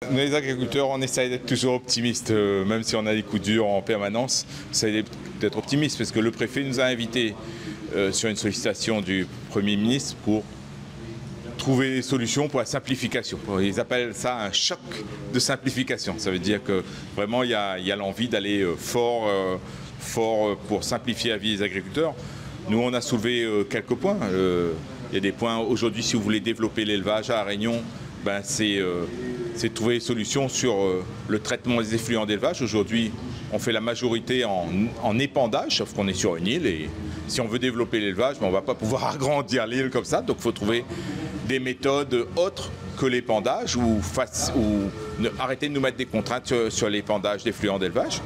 Nous, les agriculteurs, on essaye d'être toujours optimistes, même si on a des coups durs en permanence. On essaye d'être optimiste parce que le préfet nous a invités sur une sollicitation du Premier ministre pour trouver des solutions pour la simplification. Ils appellent ça un choc de simplification. Ça veut dire que vraiment il y a l'envie d'aller fort pour simplifier la vie des agriculteurs. Nous, on a soulevé quelques points. Il y a des points aujourd'hui, si vous voulez développer l'élevage à La Réunion, ben c'est trouver des solutions sur le traitement des effluents d'élevage. Aujourd'hui, on fait la majorité en épandage, sauf qu'on est sur une île et si on veut développer l'élevage, ben on ne va pas pouvoir agrandir l'île comme ça. Donc il faut trouver des méthodes autres que l'épandage ou arrêter de nous mettre des contraintes sur l'épandage d'effluents d'élevage.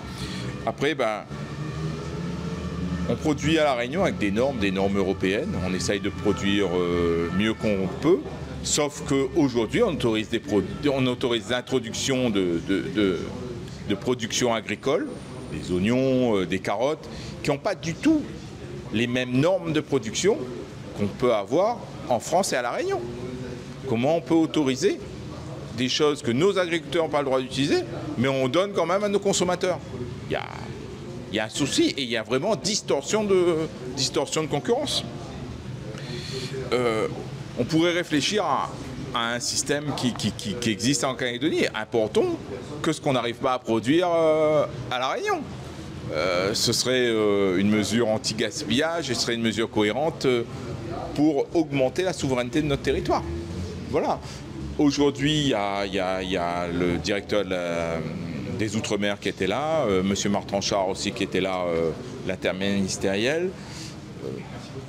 Après, ben, on produit à La Réunion avec des normes européennes. On essaye de produire mieux qu'on peut. Sauf qu'aujourd'hui, on autorise l'introduction de production agricole, des oignons, des carottes, qui n'ont pas du tout les mêmes normes de production qu'on peut avoir en France et à La Réunion. Comment on peut autoriser des choses que nos agriculteurs n'ont pas le droit d'utiliser, mais on donne quand même à nos consommateurs? Il y a un souci et il y a vraiment distorsion de concurrence. On pourrait réfléchir à un système qui existe en Calédonie. Importons que ce qu'on n'arrive pas à produire à La Réunion. Ce serait une mesure anti-gaspillage et ce serait une mesure cohérente pour augmenter la souveraineté de notre territoire. Voilà. Aujourd'hui, il y a le directeur des Outre-mer qui était là, M. Martranchard aussi qui était là, l'interministériel.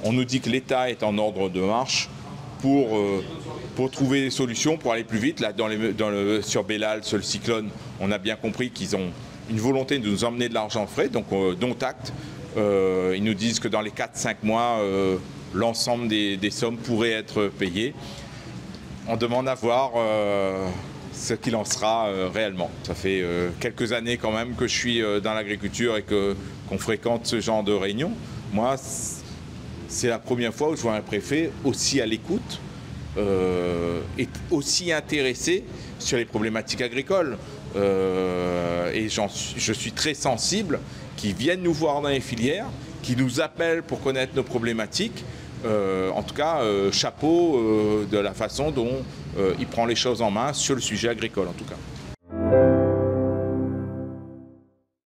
On nous dit que l'État est en ordre de marche pour trouver des solutions, pour aller plus vite. Là, sur Bellal, sur le cyclone, on a bien compris qu'ils ont une volonté de nous emmener de l'argent frais, donc dont acte. Ils nous disent que dans les 4-5 mois, l'ensemble des sommes pourraient être payées. On demande à voir ce qu'il en sera réellement. Ça fait quelques années quand même que je suis dans l'agriculture et qu'on fréquente ce genre de réunions. Moi, c'est la première fois où je vois un préfet aussi à l'écoute et aussi intéressé sur les problématiques agricoles. Et je suis très sensible qu'ils viennent nous voir dans les filières, qu'ils nous appellent pour connaître nos problématiques. En tout cas, chapeau de la façon dont il prend les choses en main sur le sujet agricole en tout cas.